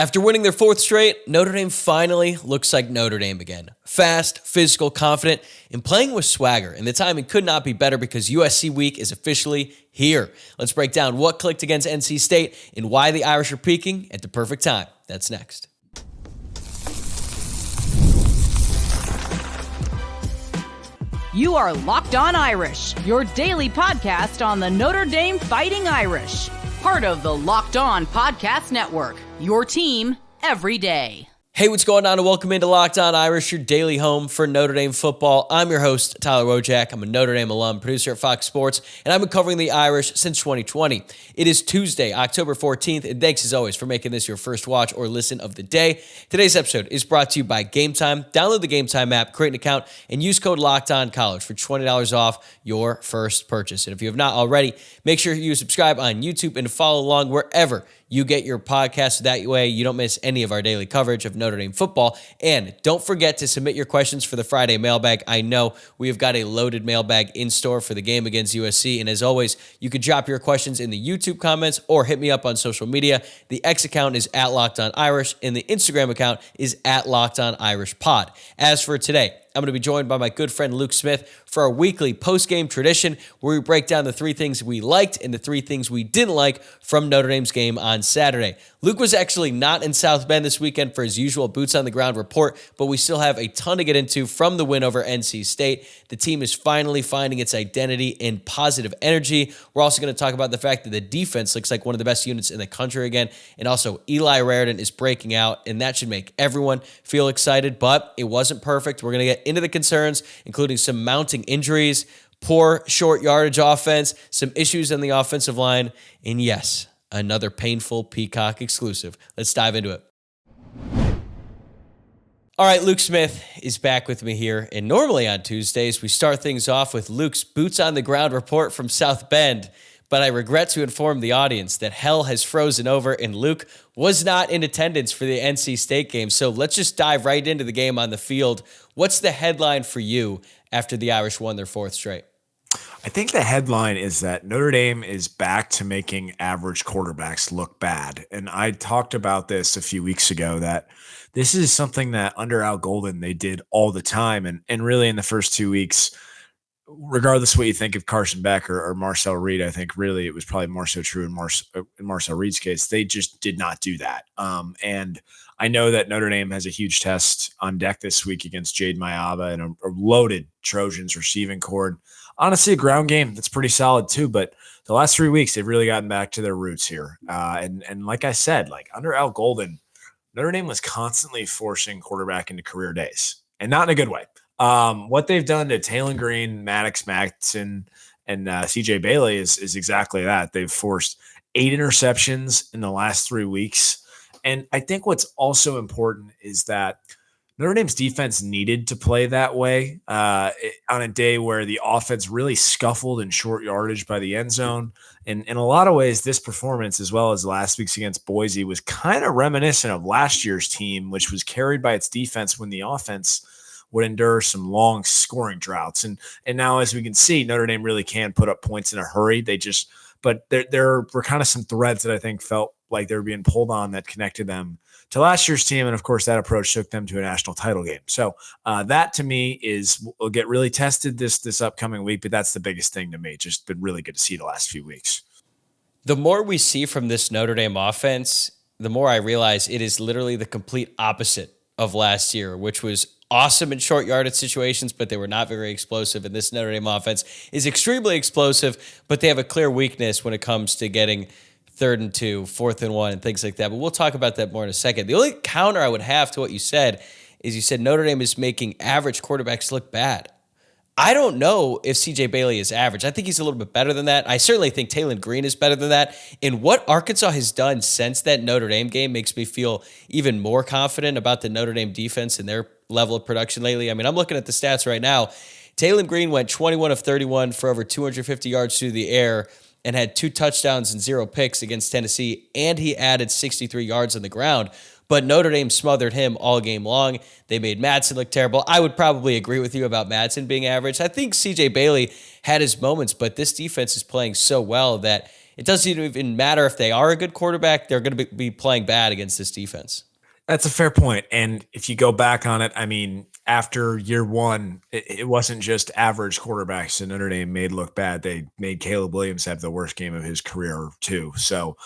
After winning their fourth straight, Notre Dame finally looks like Notre Dame again. Fast, physical, confident, and playing with swagger. And the timing could not be better because USC week is officially here. Let's break down what clicked against NC State and why the Irish are peaking at the perfect time. That's next. You are Locked On Irish, your daily podcast on the Notre Dame Fighting Irish. Part of the Locked On Podcast Network, your team every day. Hey, what's going on? And welcome into Locked On Irish, your daily home for Notre Dame football. I'm your host, Tyler Wojciak. I'm a Notre Dame alum, producer at Fox Sports, and I've been covering the Irish since 2020. It is Tuesday, October 14th, and thanks as always for making this your first watch or listen of the day. Today's episode is brought to you by Game Time. Download the Game Time app, create an account, and use code LOCKEDONCollege for $20 off your first purchase. And if you have not already, make sure you subscribe on YouTube and follow along wherever you get your podcast. That way you don't miss any of our daily coverage of Notre Dame football. And don't forget to submit your questions for the Friday mailbag. I know we have got a loaded mailbag in store for the game against USC. And as always, you could drop your questions in the YouTube comments or hit me up on social media. The X account is at Locked On Irish and the Instagram account is at Locked On Irish Pod. As for today, I'm going to be joined by my good friend Luke Smith for our weekly post-game tradition where we break down the three things we liked and the three things we didn't like from Notre Dame's game on Saturday. Luke was actually not in South Bend this weekend for his usual boots-on-the-ground report, but we still have a ton to get into from the win over NC State. The team is finally finding its identity and positive energy. We're also going to talk about the fact that the defense looks like one of the best units in the country again, and also Eli Raridon is breaking out, and that should make everyone feel excited, but it wasn't perfect. We're going to get into the concerns, including some mounting injuries, poor short yardage offense, some issues on the offensive line, and yes, another painful Peacock exclusive. Let's dive into it. All right, Luke Smith is back with me here, and normally on Tuesdays, we start things off with Luke's boots on the ground report from South Bend, but I regret to inform the audience that hell has frozen over and Luke was not in attendance for the NC State game. So let's just dive right into the game on the field. What's the headline for you after the Irish won their fourth straight? I think the headline is that Notre Dame is back to making average quarterbacks look bad. And I talked about this a few weeks ago, that this is something that under Al Golden they did all the time. And really in the first 2 weeks, regardless of what you think of Carson Beck or Marcel Reed, I think really it was probably more so true in Marcel Reed's case. They just did not do that. And I know that Notre Dame has a huge test on deck this week against Jade Mayaba and a loaded Trojans receiving corps. Honestly, a ground game that's pretty solid too. But the last 3 weeks, they've really gotten back to their roots here. And like I said, like under Al Golden, Notre Dame was constantly forcing quarterback into career days, and not in a good way. What they've done to Taylon Green, Maddox Maxson, and CJ Bailey is exactly that. They've forced 8 interceptions in the last 3 weeks. And I think what's also important is that Notre Dame's defense needed to play that way on a day where the offense really scuffled in short yardage by the end zone. And in a lot of ways, this performance, as well as last week's against Boise, was kind of reminiscent of last year's team, which was carried by its defense when the offense would endure some long scoring droughts. And now, as we can see, Notre Dame really can put up points in a hurry. But there were kind of some threads that I think felt like they were being pulled on that connected them to last year's team. And of course, that approach took them to a national title game. So that to me will get really tested this upcoming week, but that's the biggest thing to me. Just been really good to see the last few weeks. The more we see from this Notre Dame offense, the more I realize it is literally the complete opposite of last year, which was awesome in short yardage situations, but they were not very explosive. And this Notre Dame offense is extremely explosive, but they have a clear weakness when it comes to getting 3rd and 2, 4th and 1, and things like that. But we'll talk about that more in a second. The only counter I would have to what you said is you said Notre Dame is making average quarterbacks look bad. I don't know if CJ Bailey is average. I think he's a little bit better than that. I certainly think Taylon Green is better than that. And what Arkansas has done since that Notre Dame game makes me feel even more confident about the Notre Dame defense and their level of production lately. I mean, I'm looking at the stats right now. Taylon Green went 21 of 31 for over 250 yards through the air and had 2 touchdowns and 0 picks against Tennessee, and he added 63 yards on the ground. But Notre Dame smothered him all game long. They made Madsen look terrible. I would probably agree with you about Madsen being average. I think CJ Bailey had his moments, but this defense is playing so well that it doesn't even matter if they are a good quarterback. They're going to be playing bad against this defense. That's a fair point. And if you go back on it, I mean, after year one, it wasn't just average quarterbacks that Notre Dame made look bad. They made Caleb Williams have the worst game of his career too. So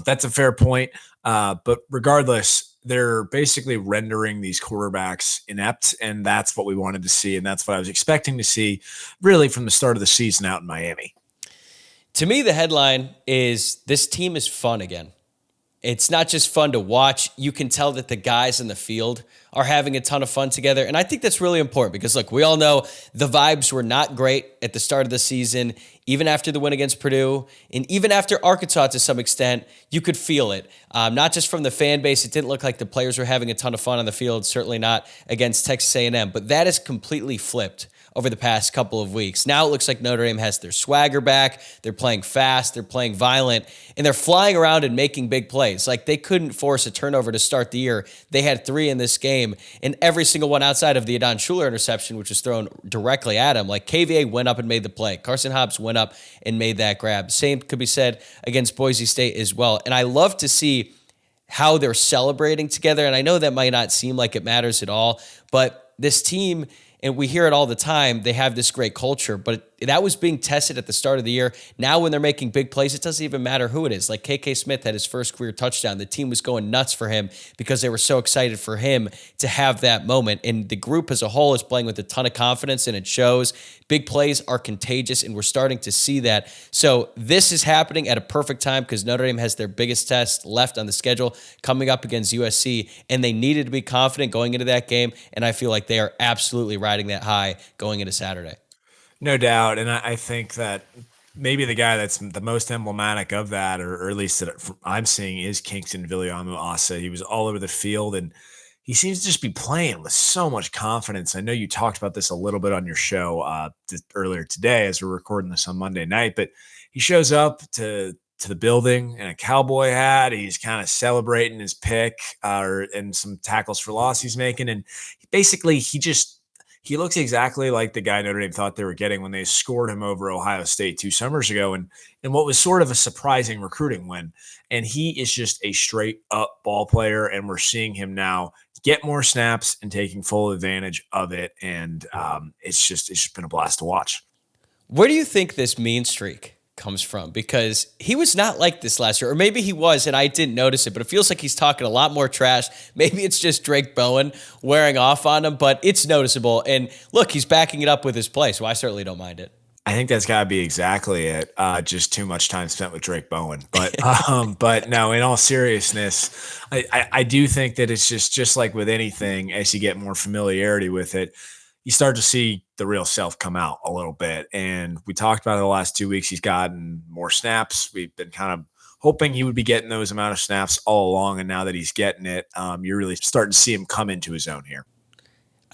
that's a fair point. But regardless, they're basically rendering these quarterbacks inept, and that's what we wanted to see. And that's what I was expecting to see really from the start of the season out in Miami. To me, the headline is this team is fun again. It's not just fun to watch. You can tell that the guys in the field are having a ton of fun together. And I think that's really important because, look, we all know the vibes were not great at the start of the season, even after the win against Purdue, and even after Arkansas to some extent, you could feel it. Not just from the fan base. It didn't look like the players were having a ton of fun on the field, certainly not against Texas A&M. But that is completely flipped over the past couple of weeks. Now it looks like Notre Dame has their swagger back. They're playing fast. They're playing violent. And they're flying around and making big plays. Like, they couldn't force a turnover to start the year. They had 3 in this game, and every single one outside of the Adon Schuler interception, which was thrown directly at him. Like, KVA went up and made the play. Carson Hobbs went up and made that grab. Same could be said against Boise State as well. And I love to see how they're celebrating together. And I know that might not seem like it matters at all, but this team, and we hear it all the time, they have this great culture, but that was being tested at the start of the year. Now when they're making big plays, it doesn't even matter who it is. Like KK Smith had his first career touchdown. The team was going nuts for him because they were so excited for him to have that moment. And the group as a whole is playing with a ton of confidence, and it shows. Big plays are contagious, and we're starting to see that. So this is happening at a perfect time because Notre Dame has their biggest test left on the schedule coming up against USC, and they needed to be confident going into that game, and I feel like they are absolutely riding that high going into Saturday. No doubt. And I think that maybe the guy that's the most emblematic of that, or at least that I'm seeing, is Kingston Viliamu-Asa. He was all over the field, and he seems to just be playing with so much confidence. I know you talked about this a little bit on your show earlier today as we're recording this on Monday night, but he shows up to the building in a cowboy hat. He's kind of celebrating his pick and some tackles for loss he's making. And basically he looks exactly like the guy Notre Dame thought they were getting when they scored him over Ohio State 2 summers ago, and what was sort of a surprising recruiting win. And he is just a straight up ball player, and we're seeing him now get more snaps and taking full advantage of it. And it's just been a blast to watch. Where do you think this mean streak comes from? Because he was not like this last year, or maybe he was and I didn't notice it, but it feels like he's talking a lot more trash. Maybe it's just Drake Bowen wearing off on him, but it's noticeable. And look, he's backing it up with his play, so I certainly don't mind it. I think that's got to be exactly it. Just too much time spent with Drake Bowen. But but no, in all seriousness, I do think that it's just like with anything, as you get more familiarity with it, you start to see the real self come out a little bit. And we talked about it the last 2 weeks. He's gotten more snaps. We've been kind of hoping he would be getting those amount of snaps all along. And now that he's getting it, you're really starting to see him come into his own here.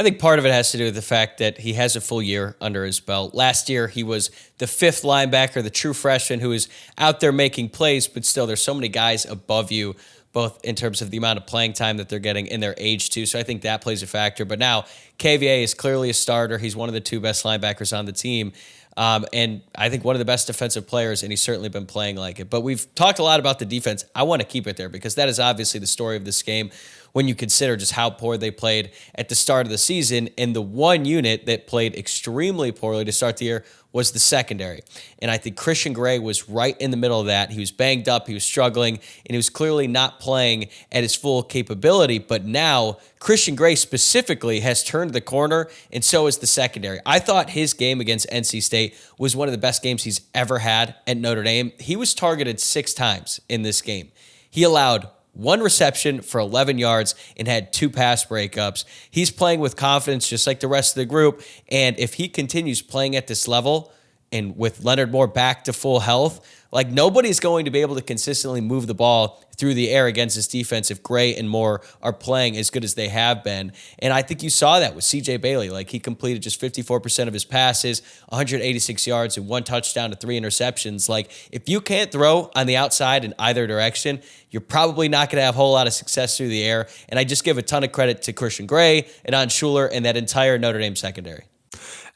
I think part of it has to do with the fact that he has a full year under his belt. Last year, he was the 5th linebacker, the true freshman who is out there making plays, but still there's so many guys above you, both in terms of the amount of playing time that they're getting and their age too. So I think that plays a factor. But now KVA is clearly a starter. He's one of the 2 best linebackers on the team. And I think one of the best defensive players, and he's certainly been playing like it. But we've talked a lot about the defense. I want to keep it there because that is obviously the story of this game when you consider just how poor they played at the start of the season. And the one unit that played extremely poorly to start the year was the secondary. And I think Christian Gray was right in the middle of that. He was banged up, he was struggling, and he was clearly not playing at his full capability. But now Christian Gray specifically has turned the corner, and so is the secondary. I thought his game against NC State was one of the best games he's ever had at Notre Dame. He was targeted 6 times in this game. He allowed 1 reception for 11 yards and had 2 pass breakups. He's playing with confidence just like the rest of the group. And if he continues playing at this level and with Leonard Moore back to full health, like nobody's going to be able to consistently move the ball through the air against this defense if Gray and Moore are playing as good as they have been. And I think you saw that with CJ Bailey. Like he completed just 54% of his passes, 186 yards and 1 touchdown to 3 interceptions. Like if you can't throw on the outside in either direction, you're probably not going to have a whole lot of success through the air. And I just give a ton of credit to Christian Gray and Adon Schuler and that entire Notre Dame secondary.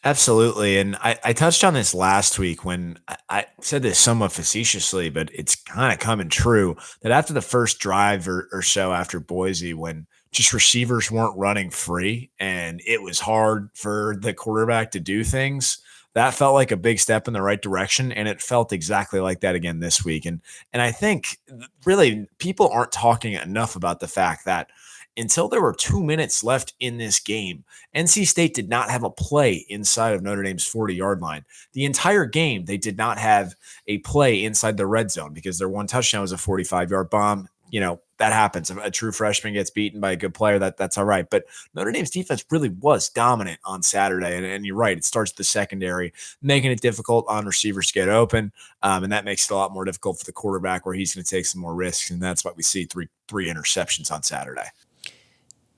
Absolutely. And I touched on this last week when I said this somewhat facetiously, but it's kind of coming true that after the first drive or so after Boise, when just receivers weren't running free and it was hard for the quarterback to do things, that felt like a big step in the right direction. And it felt exactly like that again this week. And I think really people aren't talking enough about the fact that until there were 2 minutes left in this game, NC State did not have a play inside of Notre Dame's 40-yard line. The entire game, they did not have a play inside the red zone because their one touchdown was a 45-yard bomb. That happens. A true freshman gets beaten by a good player. That's all right. But Notre Dame's defense really was dominant on Saturday. And you're right. It starts the secondary, making it difficult on receivers to get open. And that makes it a lot more difficult for the quarterback where he's going to take some more risks. And that's why we see three interceptions on Saturday.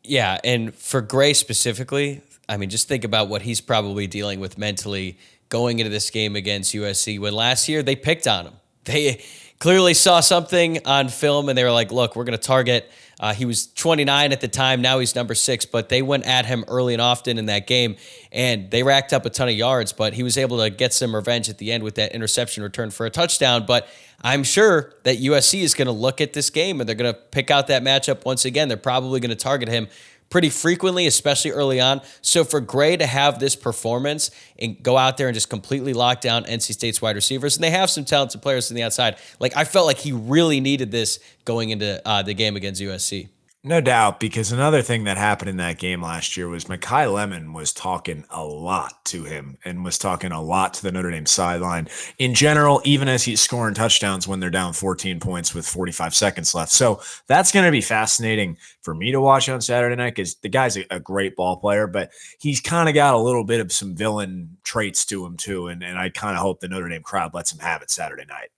Yeah, and for Gray specifically, I mean, just think about what he's probably dealing with mentally going into this game against USC when last year they picked on him. They clearly saw something on film and they were like, look, we're going to target. He was 29 at the time. Now he's number 6, but they went at him early and often in that game, and they racked up a ton of yards, but he was able to get some revenge at the end with that interception return for a touchdown. But I'm sure that USC is going to look at this game and they're going to pick out that matchup once again. They're probably going to target him pretty frequently, especially early on. So for Gray to have this performance and go out there and just completely lock down NC State's wide receivers, and they have some talented players on the outside, like I felt like he really needed this going into the game against USC. No doubt, because another thing that happened in that game last year was Mekhi Lemon was talking a lot to him and was talking a lot to the Notre Dame sideline in general, even as he's scoring touchdowns when they're down 14 points with 45 seconds left. So that's going to be fascinating for me to watch on Saturday night because the guy's a great ball player, but he's kind of got a little bit of some villain traits to him too. And I kind of hope the Notre Dame crowd lets him have it Saturday night.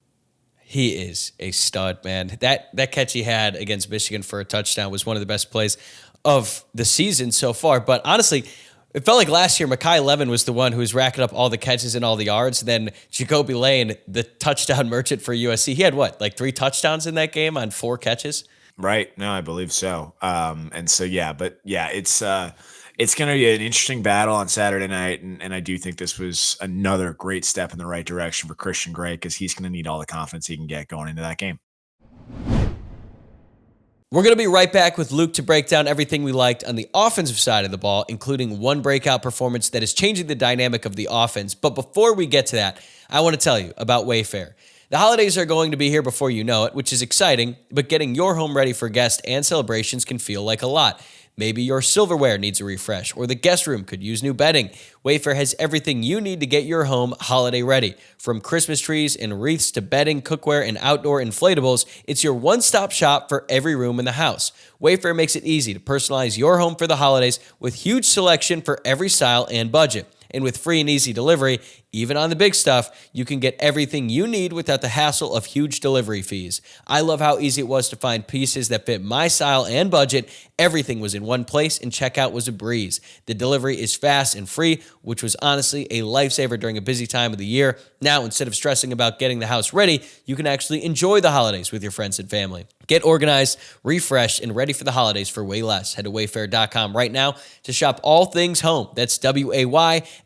He is a stud, man. That catch he had against Michigan for a touchdown was one of the best plays of the season so far. But honestly, it felt like last year Mekhi Lemon was the one who was racking up all the catches and all the yards. Then Jacoby Lane, the touchdown merchant for USC, he had what, like 3 touchdowns in that game on 4 catches? Right. No, I believe so. It's going to be an interesting battle on Saturday night, and I do think this was another great step in the right direction for Christian Gray because he's going to need all the confidence he can get going into that game. We're going to be right back with Luke to break down everything we liked on the offensive side of the ball, including one breakout performance that is changing the dynamic of the offense. But before we get to that, I want to tell you about Wayfair. The holidays are going to be here before you know it, which is exciting, but getting your home ready for guests and celebrations can feel like a lot. Maybe your silverware needs a refresh, or the guest room could use new bedding. Wayfair has everything you need to get your home holiday ready. From Christmas trees and wreaths to bedding, cookware, and outdoor inflatables, it's your one-stop shop for every room in the house. Wayfair makes it easy to personalize your home for the holidays with huge selection for every style and budget. And with free and easy delivery, even on the big stuff, you can get everything you need without the hassle of huge delivery fees. I love how easy it was to find pieces that fit my style and budget. Everything was in one place and checkout was a breeze. The delivery is fast and free, which was honestly a lifesaver during a busy time of the year. Now, instead of stressing about getting the house ready, you can actually enjoy the holidays with your friends and family. Get organized, refreshed, and ready for the holidays for way less. Head to wayfair.com right now to shop all things home. That's WAYFAIR.com.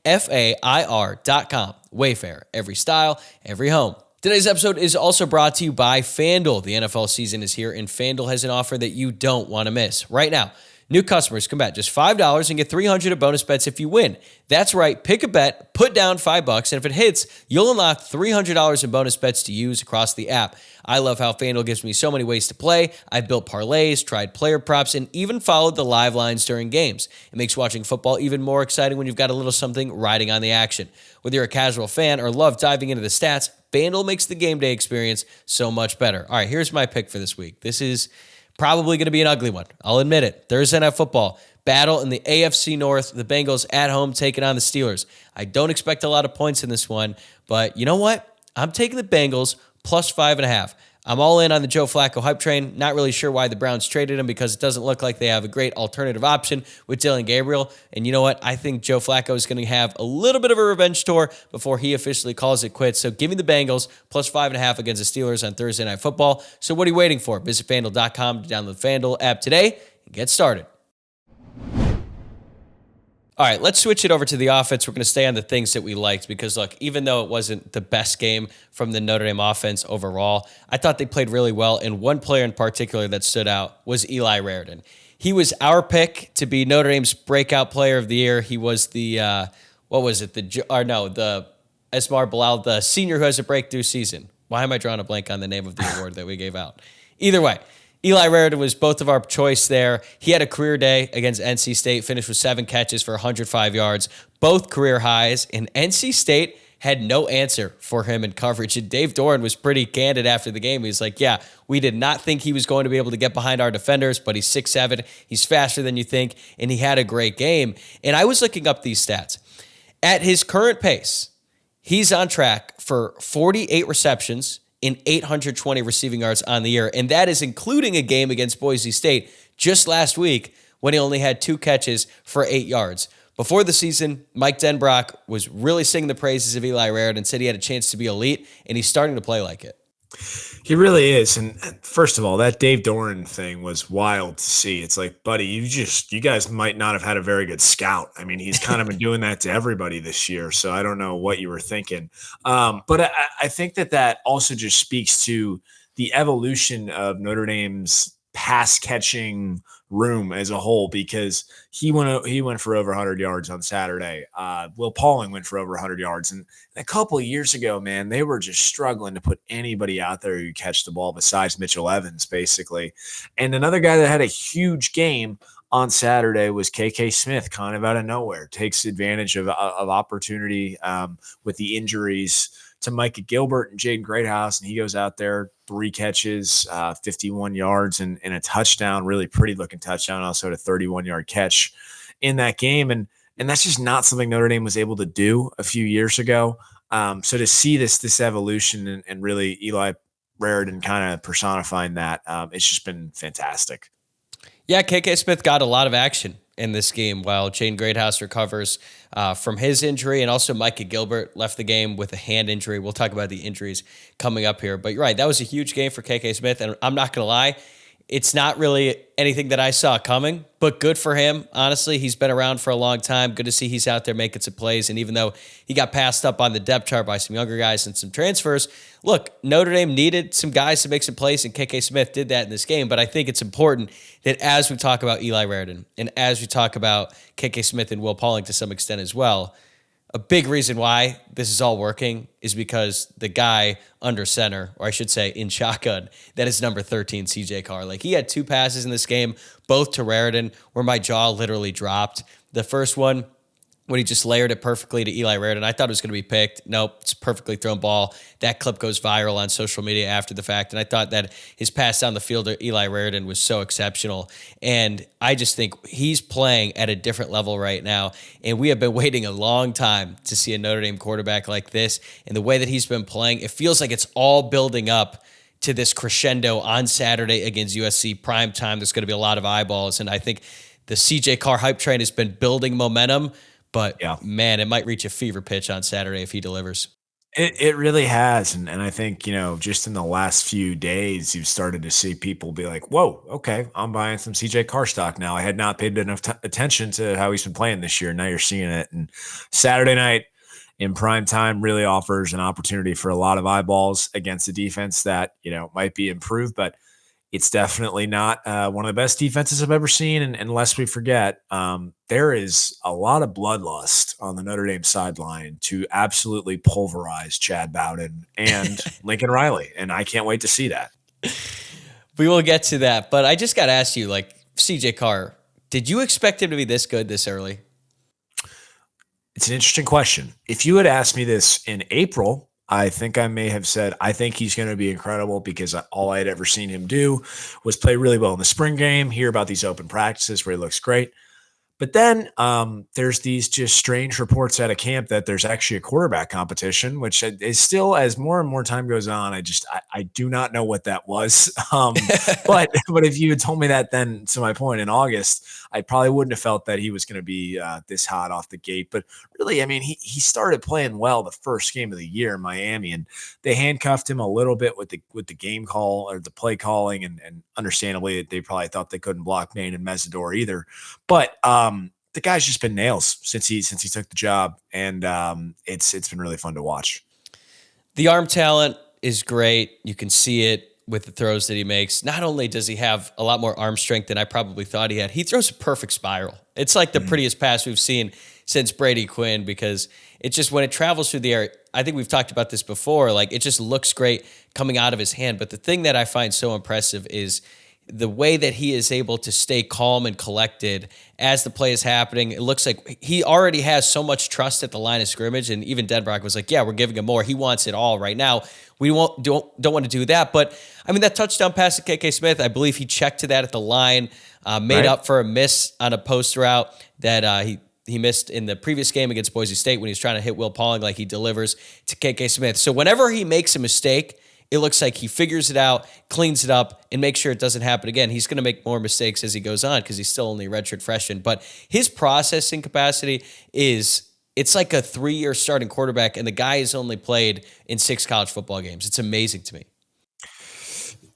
Wayfair, every style, every home. Today's episode is also brought to you by FanDuel. The NFL season is here, and FanDuel has an offer that you don't want to miss. Right now, new customers can bet just $5 and get $300 of bonus bets if you win. That's right. Pick a bet, put down $5, and if it hits, you'll unlock $300 in bonus bets to use across the app. I love how FanDuel gives me so many ways to play. I've built parlays, tried player props, and even followed the live lines during games. It makes watching football even more exciting when you've got a little something riding on the action. Whether you're a casual fan or love diving into the stats, FanDuel makes the game day experience so much better. All right, here's my pick for this week. This is probably going to be an ugly one. I'll admit it. Thursday Night Football. Battle in the AFC North. The Bengals at home taking on the Steelers. I don't expect a lot of points in this one, but you know what? I'm taking the Bengals plus 5.5. I'm all in on the Joe Flacco hype train. Not really sure why the Browns traded him because it doesn't look like they have a great alternative option with Dylan Gabriel. And you know what? I think Joe Flacco is going to have a little bit of a revenge tour before he officially calls it quits. So give me the Bengals plus 5.5 against the Steelers on Thursday Night Football. So what are you waiting for? Visit FanDuel.com to download the FanDuel app today and get started. All right, let's switch it over to the offense. We're going to stay on the things that we liked because, look, even though it wasn't the best game from the Notre Dame offense overall, I thought they played really well. And one player in particular that stood out was Eli Raridon. He was our pick to be Notre Dame's breakout player of the year. He was the, the Esmar Bilal, the senior who has a breakthrough season. Why am I drawing a blank on the name of the award that we gave out? Either way, Eli Raridon was both of our choice there. He had a career day against NC State, finished with 7 catches for 105 yards, both career highs, and NC State had no answer for him in coverage. And Dave Doran was pretty candid after the game. He's like, yeah, we did not think he was going to be able to get behind our defenders, but he's 6'7", he's faster than you think, and he had a great game. And I was looking up these stats. At his current pace, he's on track for 48 receptions in 820 receiving yards on the year. And that is including a game against Boise State just last week when he only had 2 catches for 8 yards. Before the season, Mike Denbrock was really singing the praises of Eli Raridon and said he had a chance to be elite, and he's starting to play like it. He really is. And first of all, that Dave Doran thing was wild to see. It's like, buddy, you guys might not have had a very good scout. I mean, he's kind of been doing that to everybody this year. So I don't know what you were thinking. But I think that also just speaks to the evolution of Notre Dame's pass catching room as a whole, because he went for over 100 yards on Saturday. Will Pauling went for over 100 yards. And a couple of years ago, man, they were just struggling to put anybody out there who catch the ball besides Mitchell Evans, basically. And another guy that had a huge game on Saturday was KK Smith, kind of out of nowhere, takes advantage of opportunity with the injuries to Micah Gilbert and Jaden Greathouse, and he goes out there, 3 catches, 51 yards, and a touchdown, really pretty looking touchdown, also had a 31-yard catch in that game. And that's just not something Notre Dame was able to do a few years ago. So to see this evolution and really Eli Raridon kind of personifying that, it's just been fantastic. Yeah, KK Smith got a lot of action in this game while Jaden Greathouse recovers from his injury, and also Micah Gilbert left the game with a hand injury. We'll talk about the injuries coming up here. But you're right, that was a huge game for KK Smith, and I'm not going to lie, it's not really anything that I saw coming, but good for him. Honestly, he's been around for a long time. Good to see he's out there making some plays. And even though he got passed up on the depth chart by some younger guys and some transfers, look, Notre Dame needed some guys to make some plays, and KK Smith did that in this game. But I think it's important that as we talk about Eli Raridon and as we talk about KK Smith and Will Pauling to some extent as well, a big reason why this is all working is because the guy under center, or I should say in shotgun, that is number 13, CJ Carr. Like, he had 2 passes in this game, both to Raridon, where my jaw literally dropped. The first one, when he just layered it perfectly to Eli Raridon, I thought it was going to be picked. Nope, it's a perfectly thrown ball. That clip goes viral on social media after the fact, and I thought that his pass down the field to Eli Raridon was so exceptional. And I just think he's playing at a different level right now, and we have been waiting a long time to see a Notre Dame quarterback like this. And the way that he's been playing, it feels like it's all building up to this crescendo on Saturday against USC prime time. There's going to be a lot of eyeballs, and I think the CJ Carr hype train has been building momentum. But, yeah, man, it might reach a fever pitch on Saturday if he delivers. It really has. And I think, just in the last few days, you've started to see people be like, whoa, okay, I'm buying some CJ Carr stock now. I had not paid enough attention to how he's been playing this year. Now you're seeing it. And Saturday night in prime time really offers an opportunity for a lot of eyeballs against a defense that, might be improved. But it's definitely not one of the best defenses I've ever seen. And lest we forget, there is a lot of bloodlust on the Notre Dame sideline to absolutely pulverize Chad Bowden and Lincoln Riley. And I can't wait to see that. We will get to that. But I just got to ask you, like, CJ Carr, did you expect him to be this good this early? It's an interesting question. If you had asked me this in April, I think I may have said, I think he's going to be incredible, because all I had ever seen him do was play really well in the spring game, hear about these open practices where he looks great. But then there's these just strange reports out of camp that there's actually a quarterback competition, which is still, as more and more time goes on, I do not know what that was. But if you had told me that then, to my point, in August, I probably wouldn't have felt that he was going to be this hot off the gate. But really, I mean, he started playing well the first game of the year in Miami, and they handcuffed him a little bit with the game call or the play calling, and understandably, they probably thought they couldn't block Maine and Mesidor either. But the guy's just been nails since he took the job, and it's been really fun to watch. The arm talent is great. You can see it with the throws that he makes. Not only does he have a lot more arm strength than I probably thought he had, he throws a perfect spiral. It's like the prettiest pass we've seen since Brady Quinn, because it just, when it travels through the air, I think we've talked about this before, like it just looks great coming out of his hand. But the thing that I find so impressive is the way that he is able to stay calm and collected as the play is happening. It looks like he already has so much trust at the line of scrimmage. And even Denbrock was like, yeah, we're giving him more. He wants it all right now. We don't want to do that. But I mean, that touchdown pass to KK Smith, I believe he checked to that at the line, made up for a miss on a post route that he missed in the previous game against Boise State when he was trying to hit Will Pauling, like he delivers to KK Smith. So whenever he makes a mistake, it looks like he figures it out, cleans it up, and makes sure it doesn't happen again. He's going to make more mistakes as he goes on because he's still only a redshirt freshman. But his processing capacity it's like a 3-year starting quarterback, and the guy has only played in 6 college football games. It's amazing to me.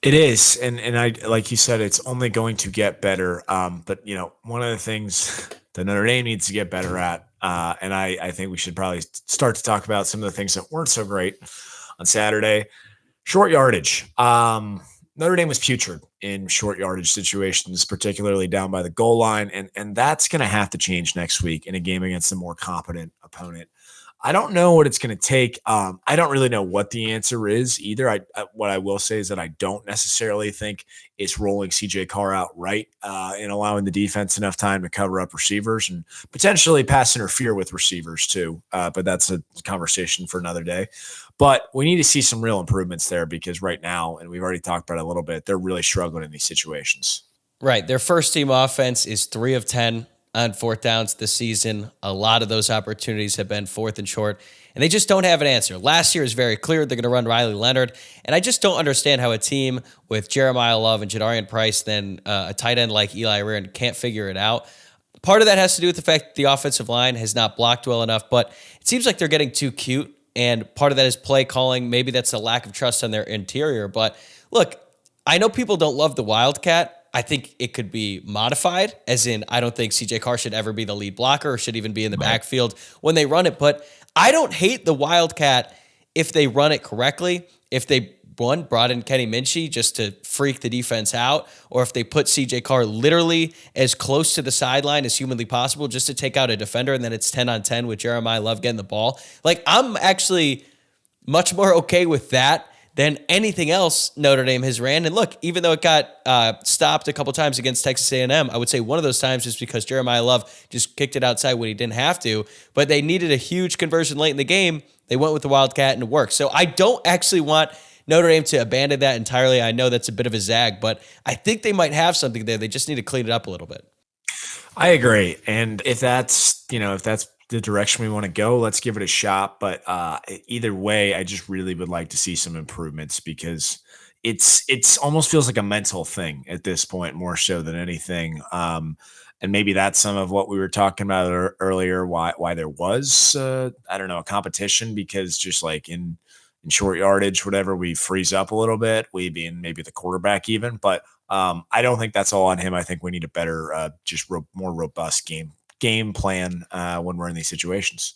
It is, and I, like you said, it's only going to get better. But one of the things that Notre Dame needs to get better at, and I think we should probably start to talk about some of the things that weren't so great on Saturday. Short yardage. Notre Dame was putrid in short yardage situations, particularly down by the goal line, and that's going to have to change next week in a game against a more competent opponent. I don't know what it's going to take. I don't really know what the answer is either. What I will say is that I don't necessarily think it's rolling CJ Carr outright and allowing the defense enough time to cover up receivers and potentially pass interfere with receivers too. But that's a conversation for another day. But we need to see some real improvements there because right now, and we've already talked about it a little bit, they're really struggling in these situations. Right. Their first team offense is 3 of 10 on 4th downs this season. A lot of those opportunities have been 4th and short, and they just don't have an answer. Last year is very clear. They're going to run Riley Leonard, and I just don't understand how a team with Jeremiah Love and Jadarian Price, then a tight end like Eli Raridon, can't figure it out. Part of that has to do with the fact that the offensive line has not blocked well enough, but it seems like they're getting too cute, and part of that is play calling. Maybe that's a lack of trust on their interior, but look, I know people don't love the Wildcat. I think it could be modified, as in I don't think CJ Carr should ever be the lead blocker or should even be in the backfield when they run it. But I don't hate the Wildcat if they run it correctly, if they, brought in Kenny Minchie just to freak the defense out, or if they put CJ Carr literally as close to the sideline as humanly possible just to take out a defender, and then it's 10-on-10 with Jeremiah Love getting the ball. Like, I'm actually much more okay with that than anything else Notre Dame has ran. And look, even though it got stopped a couple times against Texas A&M, I would say one of those times is because Jeremiah Love just kicked it outside when he didn't have to, but they needed a huge conversion late in the game. They went with the Wildcat and it worked. So I don't actually want Notre Dame to abandon that entirely. I know that's a bit of a zag, but I think they might have something there. They just need to clean it up a little bit. I agree. And if that's the direction we want to go, let's give it a shot. But either way, I just really would like to see some improvements because it's almost feels like a mental thing at this point, more so than anything. And maybe that's some of what we were talking about earlier, why there was, a competition, because just like in short yardage, whatever, we freeze up a little bit, we being maybe the quarterback even. But I don't think that's all on him. I think we need a better, more robust game plan when we're in these situations.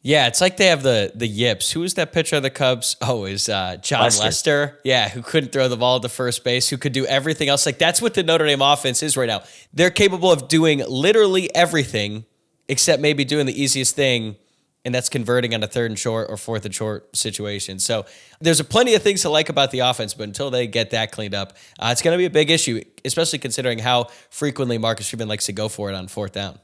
Yeah, it's like they have the yips. Who was that pitcher of the Cubs? Oh, it was John Lester. Yeah, who couldn't throw the ball to first base, who could do everything else. Like, that's what the Notre Dame offense is right now. They're capable of doing literally everything except maybe doing the easiest thing, and that's converting on a 3rd and short or 4th and short situation. So there's plenty of things to like about the offense, but until they get that cleaned up, it's going to be a big issue, especially considering how frequently Marcus Freeman likes to go for it on 4th down.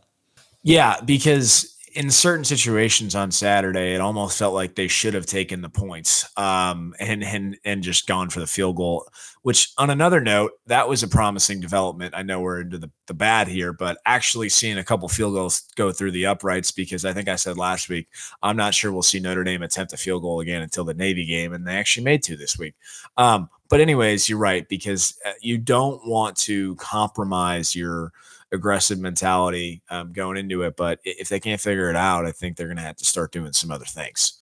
Yeah, because in certain situations on Saturday, it almost felt like they should have taken the points and just gone for the field goal, which on another note, that was a promising development. I know we're into the bad here, but actually seeing a couple field goals go through the uprights, because I think I said last week, I'm not sure we'll see Notre Dame attempt a field goal again until the Navy game, and they actually made 2 this week. But anyways, you're right, because you don't want to compromise your aggressive mentality going into it. But if they can't figure it out, I think they're going to have to start doing some other things.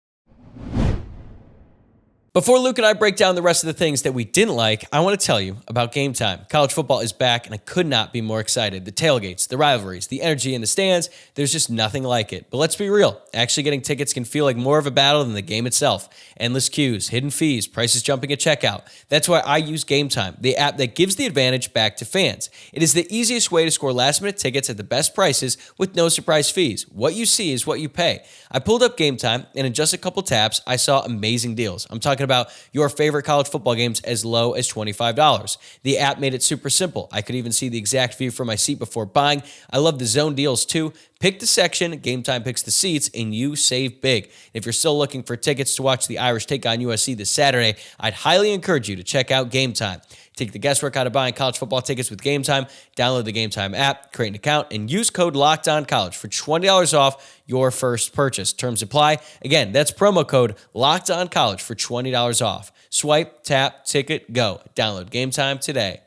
Before Luke and I break down the rest of the things that we didn't like, I want to tell you about Game Time. College football is back, and I could not be more excited. The tailgates, the rivalries, the energy in the stands, there's just nothing like it. But let's be real, actually getting tickets can feel like more of a battle than the game itself. Endless queues, hidden fees, prices jumping at checkout. That's why I use Game Time, the app that gives the advantage back to fans. It is the easiest way to score last-minute tickets at the best prices with no surprise fees. What you see is what you pay. I pulled up Game Time, and in just a couple taps, I saw amazing deals. I'm talking about your favorite college football games as low as $25. The app made it super simple. I could even see the exact view from my seat before buying. I love the zone deals too. Pick the section, Game Time picks the seats, and you save big. If you're still looking for tickets to watch the Irish take on USC this Saturday, I'd highly encourage you to check out Game Time. Take the guesswork out of buying college football tickets with Game Time. Download the Game Time app, create an account, and use code LOCKEDONCollege for $20 off your first purchase. Terms apply. Again, that's promo code LOCKEDONCollege for $20 off. Swipe, tap, ticket, go. Download Game Time today.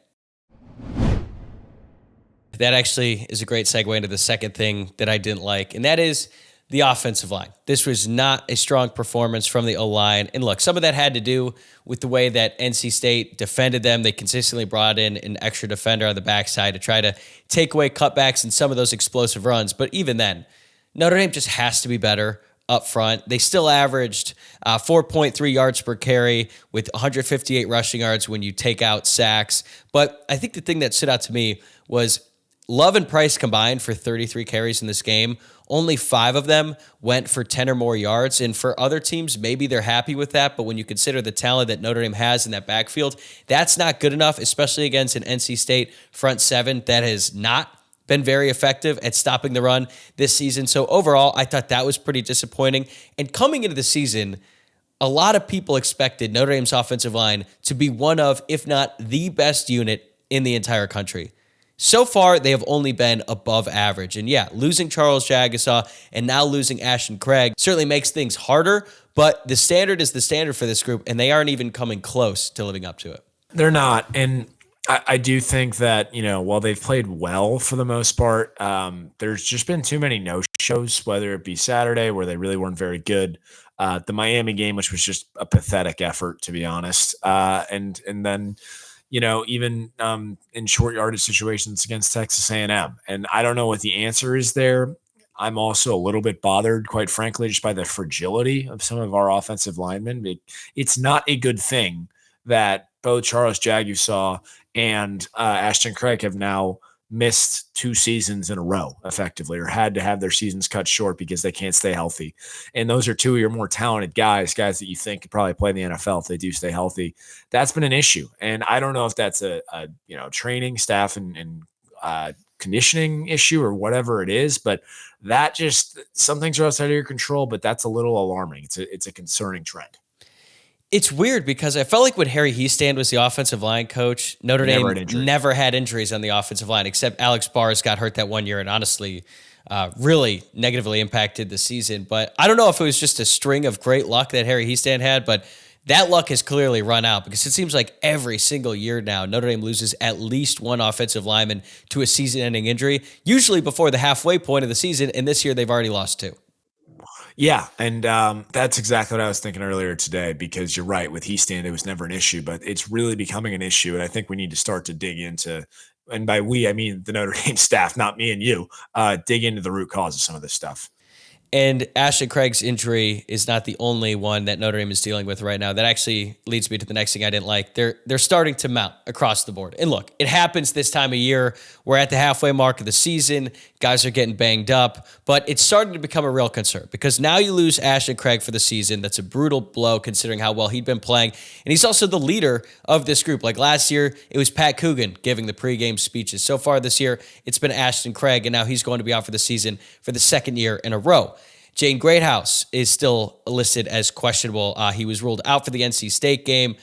That actually is a great segue into the second thing that I didn't like, and that is the offensive line. This was not a strong performance from the O-line. And look, some of that had to do with the way that NC State defended them. They consistently brought in an extra defender on the backside to try to take away cutbacks and some of those explosive runs. But even then, Notre Dame just has to be better up front. They still averaged 4.3 yards per carry with 158 rushing yards when you take out sacks. But I think the thing that stood out to me was Love and Price combined for 33 carries in this game. Only 5 of them went for 10 or more yards. And for other teams, maybe they're happy with that. But when you consider the talent that Notre Dame has in that backfield, that's not good enough, especially against an NC State front seven that has not been very effective at stopping the run this season. So overall, I thought that was pretty disappointing. And coming into the season, a lot of people expected Notre Dame's offensive line to be one of, if not the best unit in the entire country. So far, they have only been above average. And yeah, losing Charles Jagasaw and now losing Ashton Craig certainly makes things harder, but the standard is the standard for this group, and they aren't even coming close to living up to it. They're not. And I do think that, while they've played well for the most part, there's just been too many no-shows, whether it be Saturday where they really weren't very good, the Miami game, which was just a pathetic effort, to be honest, and then even in short yardage situations against Texas A&M. And I don't know what the answer is there. I'm also a little bit bothered, quite frankly, just by the fragility of some of our offensive linemen. It's not a good thing that both Charles Jagasaw and Ashton Craig have now missed 2 seasons in a row effectively, or had to have their seasons cut short because they can't stay healthy. And those are 2 of your more talented guys that you think could probably play in the NFL if they do stay healthy. That's been an issue. And I don't know if that's a training staff and conditioning issue or whatever it is, but that just, some things are outside of your control, but that's a little alarming. It's a concerning trend. It's weird because I felt like when Harry Hiestand was the offensive line coach, Notre Dame never had injuries on the offensive line, except Alex Bars got hurt that one year and honestly really negatively impacted the season. But I don't know if it was just a string of great luck that Harry Hiestand had, but that luck has clearly run out because it seems like every single year now, Notre Dame loses at least one offensive lineman to a season-ending injury, usually before the halfway point of the season, and this year they've already lost 2. Yeah, and that's exactly what I was thinking earlier today, because you're right. With Hiestand, it was never an issue, but it's really becoming an issue, and I think we need to start to dig into, and by we, I mean the Notre Dame staff, not me and you, dig into the root cause of some of this stuff. And Ashton Craig's injury is not the only one that Notre Dame is dealing with right now. That actually leads me to the next thing I didn't like. They're starting to mount across the board. And look, it happens this time of year. We're at the halfway mark of the season. Guys are getting banged up. But it's starting to become a real concern because now you lose Ashton Craig for the season. That's a brutal blow considering how well he'd been playing. And he's also the leader of this group. Like last year, it was Pat Coogan giving the pregame speeches. So far this year, it's been Ashton Craig, and now he's going to be out for the season for the second year in a row. Jane Greathouse is still listed as questionable. He was ruled out for the NC State game.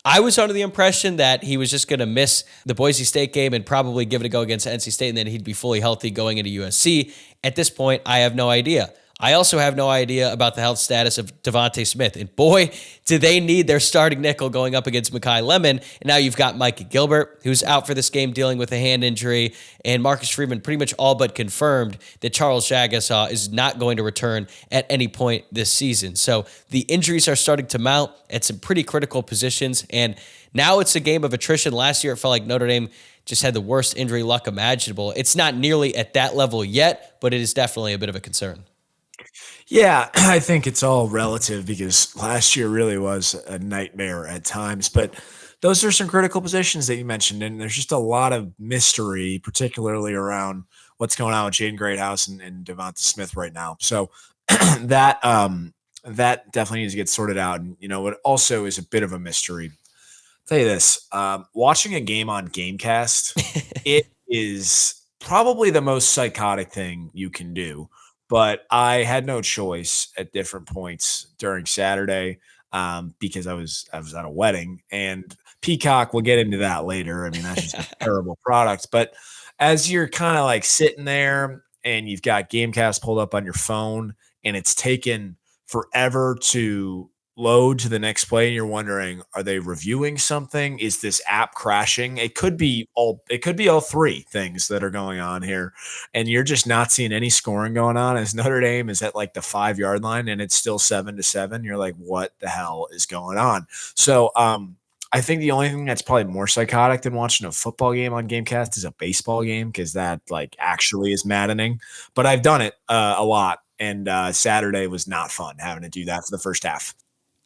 I was under the impression that he was just going to miss the Boise State game and probably give it a go against NC State, and then he'd be fully healthy going into USC. At this point, I have no idea. I also have no idea about the health status of Devontae Smith. And boy, do they need their starting nickel going up against Mekhi Lemon. And now you've got Micah Gilbert, who's out for this game dealing with a hand injury, and Marcus Freeman pretty much all but confirmed that Charles Jagasaw is not going to return at any point this season. So the injuries are starting to mount at some pretty critical positions, and now it's a game of attrition. Last year, it felt like Notre Dame just had the worst injury luck imaginable. It's not nearly at that level yet, but it is definitely a bit of a concern. Yeah, I think it's all relative because last year really was a nightmare at times. But those are some critical positions that you mentioned, and there's just a lot of mystery, particularly around what's going on with Jaden Greathouse and Devonta Smith right now. So that that definitely needs to get sorted out. And what also is a bit of a mystery. I'll tell you this: watching a game on GameCast, it is probably the most psychotic thing you can do. But I had no choice at different points during Saturday because I was at a wedding, and Peacock, we'll get into that later. I mean, that's just a terrible product. But as you're kind of like sitting there and you've got GameCast pulled up on your phone and it's taken forever to load to the next play, and you're wondering, are they reviewing something? Is this app crashing? It could be all three things that are going on here, and you're just not seeing any scoring going on as Notre Dame is at like the 5-yard line and it's still 7-7. You're like, what the hell is going on? So I think the only thing that's probably more psychotic than watching a football game on GameCast is a baseball game, because that like actually is maddening. But I've done it a lot, and Saturday was not fun having to do that for the first half.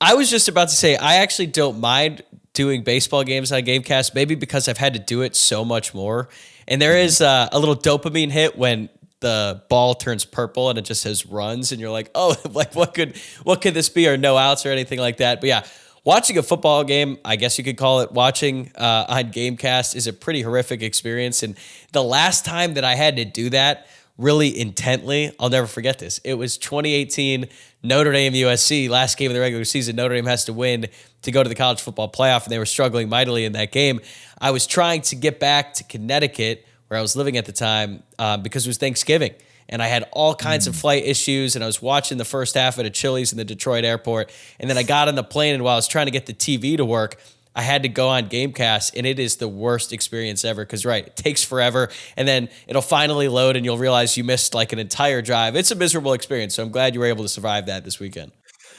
I was just about to say, I actually don't mind doing baseball games on GameCast, maybe because I've had to do it so much more. And there is a little dopamine hit when the ball turns purple and it just says runs, and you're like, oh, like what could this be, or no outs or anything like that. But yeah, watching a football game, I guess you could call it watching on GameCast, is a pretty horrific experience. And the last time that I had to do that really intently, I'll never forget this. It was 2018 Notre Dame USC, last game of the regular season. Notre Dame has to win to go to the college football playoff, and they were struggling mightily in that game. I was trying to get back to Connecticut, where I was living at the time, because it was Thanksgiving, and I had all kinds of flight issues, and I was watching the first half at a Chili's in the Detroit airport, and then I got on the plane, and while I was trying to get the TV to work, I had to go on GameCast, and it is the worst experience ever because, right, it takes forever, and then it'll finally load, and you'll realize you missed like an entire drive. It's a miserable experience, so I'm glad you were able to survive that this weekend.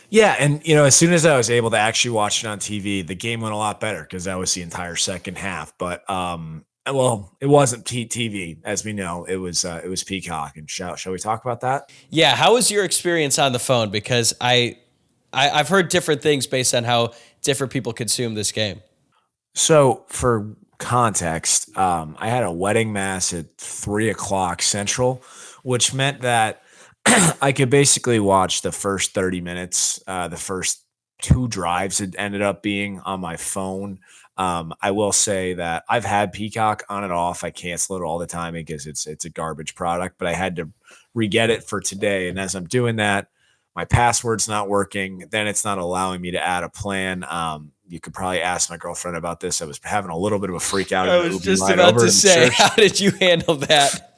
Yeah, and as soon as I was able to actually watch it on TV, the game went a lot better because that was the entire second half. But well, it wasn't TV, as we know. It was Peacock. And shall we talk about that? Yeah, how was your experience on the phone? Because I've heard different things based on how different people consume this game. So for context, I had a wedding mass at 3:00 Central, which meant that I could basically watch the first 30 minutes. The first 2 drives had ended up being on my phone. I will say that I've had Peacock on and off. I cancel it all the time because it's a garbage product, but I had to re-get it for today. And as I'm doing that, my password's not working. Then it's not allowing me to add a plan. You could probably ask my girlfriend about this. I was having a little bit of a freak out. I was just about to say, how did you handle that?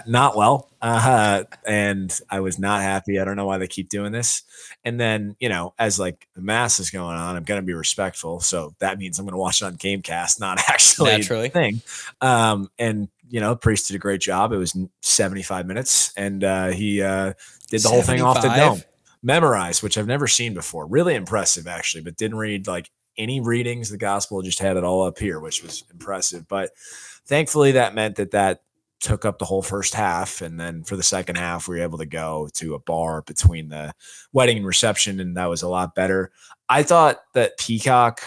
Not well. And I was not happy. I don't know why they keep doing this. And then, as like the mass is going on, I'm going to be respectful. So that means I'm going to watch it on GameCast, not actually Naturally. the thing. And, Priest did a great job. It was 75 minutes, and he did the whole thing off the dome. Memorized, which I've never seen before. Really impressive, actually, but didn't read like any readings of the gospel, just had it all up here, which was impressive. But thankfully that meant that took up the whole first half. And then for the second half, we were able to go to a bar between the wedding and reception, and that was a lot better. I thought that Peacock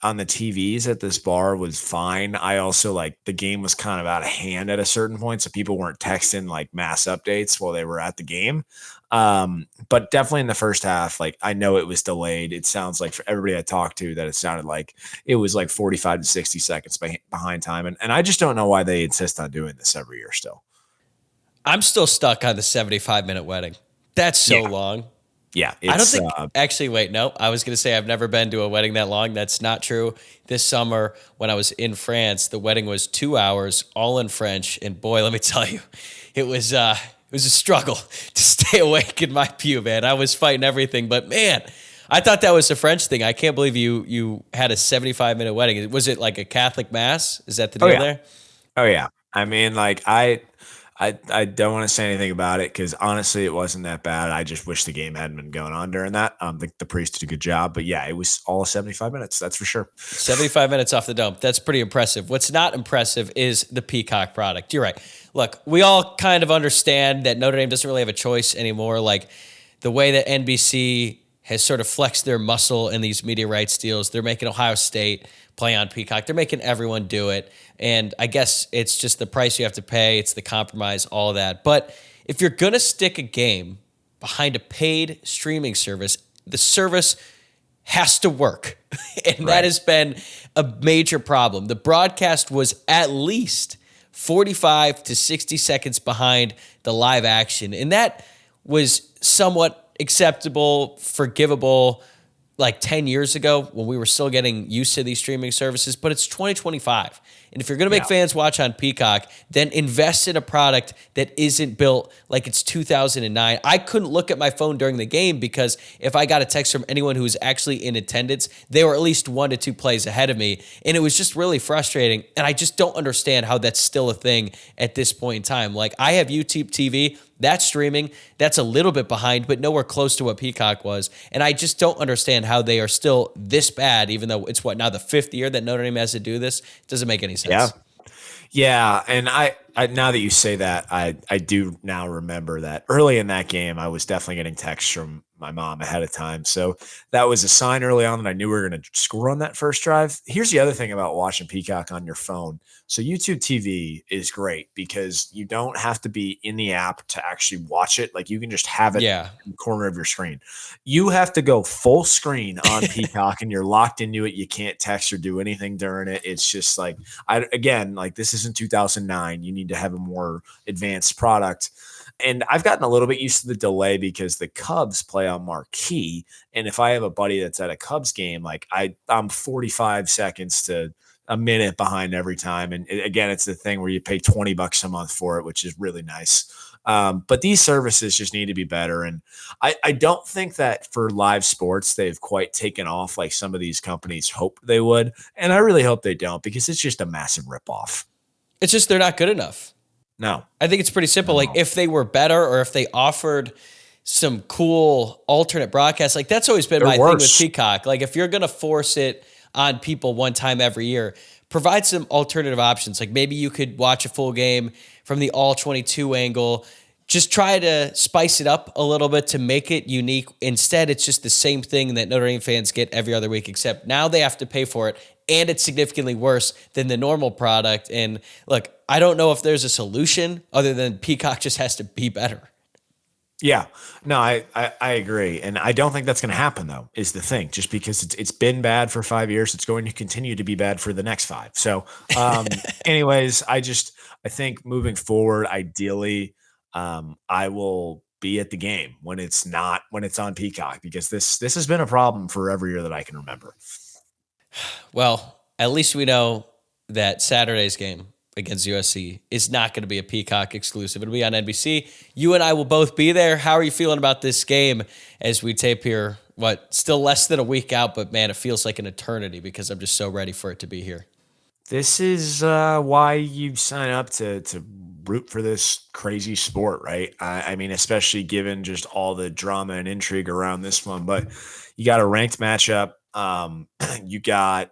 on the TVs at this bar was fine. I also the game was kind of out of hand at a certain point, so people weren't texting like mass updates while they were at the game. But definitely in the first half, I know it was delayed. It sounds like for everybody I talked to that it sounded like it was 45 to 60 seconds behind time. And I just don't know why they insist on doing this every year still. I'm still stuck on the 75-minute wedding. That's so long. Yeah. I don't think actually, wait, no, I was going to say I've never been to a wedding that long. That's not true. This summer when I was in France, the wedding was 2 hours, all in French. And boy, let me tell you, it was was a struggle to stay awake in my pew, man. I was fighting everything, but man, I thought that was a French thing. I can't believe you had a 75-minute wedding. Was it like a Catholic mass? Is that the deal there? Oh yeah. I mean, like I don't want to say anything about it because honestly, it wasn't that bad. I just wish the game hadn't been going on during that. The priest did a good job, but yeah, it was all 75 minutes. That's for sure. 75 minutes off the dome. That's pretty impressive. What's not impressive is the Peacock product. You're right. Look, we all kind of understand that Notre Dame doesn't really have a choice anymore. Like the way that NBC has sort of flexed their muscle in these media rights deals, they're making Ohio State play on Peacock. They're making everyone do it. And I guess it's just the price you have to pay. It's the compromise, all of that. But if you're going to stick a game behind a paid streaming service, the service has to work. And that has been a major problem. The broadcast was at least 45 to 60 seconds behind the live action. And that was somewhat acceptable, forgivable, like 10 years ago when we were still getting used to these streaming services, but it's 2025. And if you're going to make fans watch on Peacock, then invest in a product that isn't built like it's 2009. I couldn't look at my phone during the game because if I got a text from anyone who was actually in attendance, they were at least 1 to 2 plays ahead of me. And it was just really frustrating. And I just don't understand how that's still a thing at this point in time. Like I have YouTube TV. That's streaming. That's a little bit behind, but nowhere close to what Peacock was. And I just don't understand how they are still this bad, even though it's now the 5th year that Notre Dame has to do this. It doesn't make any sense. Yeah. And I now that you say that, I do now remember that early in that game, I was definitely getting texts from my mom ahead of time. So that was a sign early on that I knew we were going to score on that first drive. Here's the other thing about watching Peacock on your phone. So YouTube TV is great because you don't have to be in the app to actually watch it. Like you can just have it in the corner of your screen. You have to go full screen on Peacock and you're locked into it. You can't text or do anything during it. It's just like, this isn't 2009. You need to have a more advanced product. And I've gotten a little bit used to the delay because the Cubs play on marquee. And if I have a buddy that's at a Cubs game, like I'm 45 seconds to a minute behind every time. And again, it's the thing where you pay $20 a month for it, which is really nice. But these services just need to be better. And I don't think that for live sports, they've quite taken off like some of these companies hope they would. And I really hope they don't because it's just a massive ripoff. It's just they're not good enough. No. I think it's pretty simple. Like if they were better or if they offered some cool alternate broadcasts, like that's always been my thing with Peacock. Like if you're going to force it on people one time every year, provide some alternative options. Like maybe you could watch a full game from the all 22 angle. Just try to spice it up a little bit to make it unique. Instead, it's just the same thing that Notre Dame fans get every other week, except now they have to pay for it, and it's significantly worse than the normal product. And look, I don't know if there's a solution other than Peacock just has to be better. Yeah, no, I agree. And I don't think that's going to happen, though, is the thing. Just because it's been bad for 5 years, it's going to continue to be bad for the next 5. So anyways, I think moving forward, ideally, I will be at the game when it's on Peacock, because this has been a problem for every year that I can remember. Well, at least we know that Saturday's game against USC is not going to be a Peacock exclusive. It'll be on NBC. You and I will both be there. How are you feeling about this game as we tape here? Still less than a week out, but man, it feels like an eternity because I'm just so ready for it to be here. This is why you sign up to root for this crazy sport, right? I mean, especially given just all the drama and intrigue around this one. But you got a ranked matchup. You got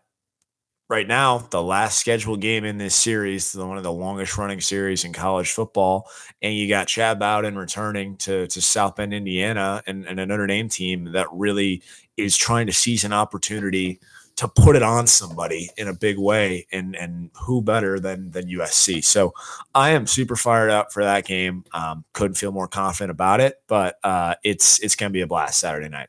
right now the last scheduled game in this series, one of the longest running series in college football, and you got Chad Bowden returning to South Bend, Indiana, and a Notre Dame team that really is trying to seize an opportunity to put it on somebody in a big way, and who better than USC. So I am super fired up for that game. Couldn't feel more confident about it, but it's going to be a blast Saturday night.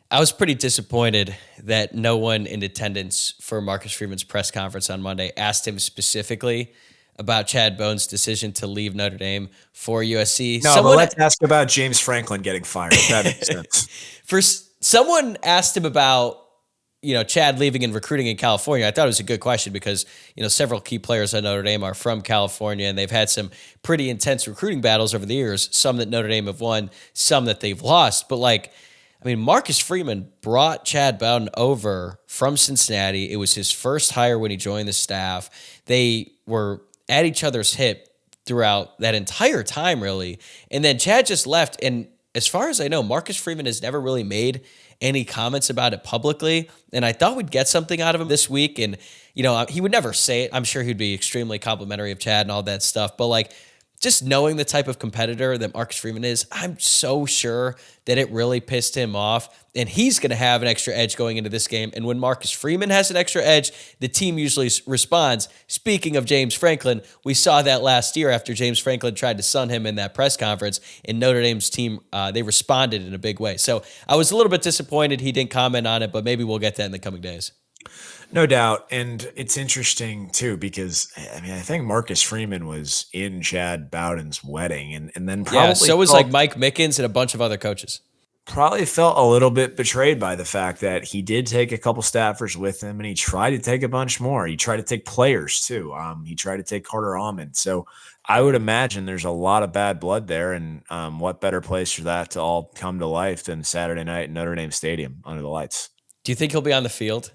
I was pretty disappointed that no one in attendance for Marcus Freeman's press conference on Monday asked him specifically about Chad Bowden's decision to leave Notre Dame for USC. No, but let's ask about James Franklin getting fired. That makes sense. Someone asked him about Chad leaving and recruiting in California, I thought it was a good question because, several key players at Notre Dame are from California, and they've had some pretty intense recruiting battles over the years, some that Notre Dame have won, some that they've lost. But Marcus Freeman brought Chad Bowden over from Cincinnati. It was his first hire when he joined the staff. They were at each other's hip throughout that entire time, really. And then Chad just left. And as far as I know, Marcus Freeman has never really made any comments about it publicly. And I thought we'd get something out of him this week. And, he would never say it. I'm sure he'd be extremely complimentary of Chad and all that stuff. But just knowing the type of competitor that Marcus Freeman is, I'm so sure that it really pissed him off. And he's going to have an extra edge going into this game. And when Marcus Freeman has an extra edge, the team usually responds. Speaking of James Franklin, we saw that last year after James Franklin tried to sun him in that press conference. And Notre Dame's team, they responded in a big way. So I was a little bit disappointed he didn't comment on it, but maybe we'll get that in the coming days. No doubt. And it's interesting, too, because, I think Marcus Freeman was in Chad Bowden's wedding and then probably. Yeah, so was Mike Mickens and a bunch of other coaches. Probably felt a little bit betrayed by the fact that he did take a couple staffers with him and he tried to take a bunch more. He tried to take players, too. He tried to take Carter Almond. So I would imagine there's a lot of bad blood there. And what better place for that to all come to life than Saturday night in Notre Dame Stadium under the lights? Do you think he'll be on the field?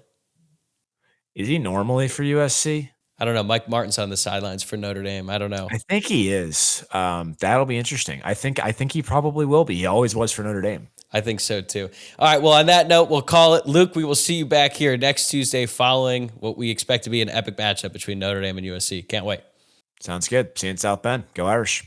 Is he normally for USC? I don't know. Mike Martin's on the sidelines for Notre Dame. I don't know. I think he is. That'll be interesting. I think he probably will be. He always was for Notre Dame. I think so too. All right. Well, on that note, we'll call it. Luke, we will see you back here next Tuesday following what we expect to be an epic matchup between Notre Dame and USC. Can't wait. Sounds good. See you in South Bend. Go Irish.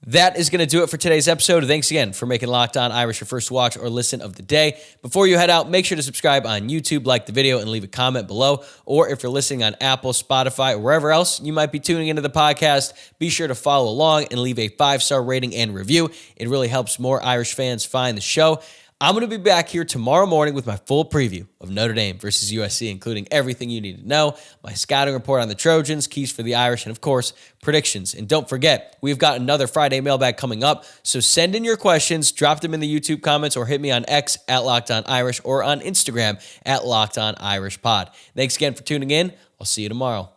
That is going to do it for today's episode. Thanks again for making Locked On Irish your first watch or listen of the day. Before you head out, make sure to subscribe on YouTube, like the video, and leave a comment below. Or if you're listening on Apple, Spotify, or wherever else you might be tuning into the podcast, be sure to follow along and leave a 5-star rating and review. It really helps more Irish fans find the show. I'm going to be back here tomorrow morning with my full preview of Notre Dame versus USC, including everything you need to know, my scouting report on the Trojans, keys for the Irish, and of course, predictions. And don't forget, we've got another Friday mailbag coming up, so send in your questions, drop them in the YouTube comments, or hit me on X at Locked On Irish or on Instagram at Locked On Irish Pod. Thanks again for tuning in. I'll see you tomorrow.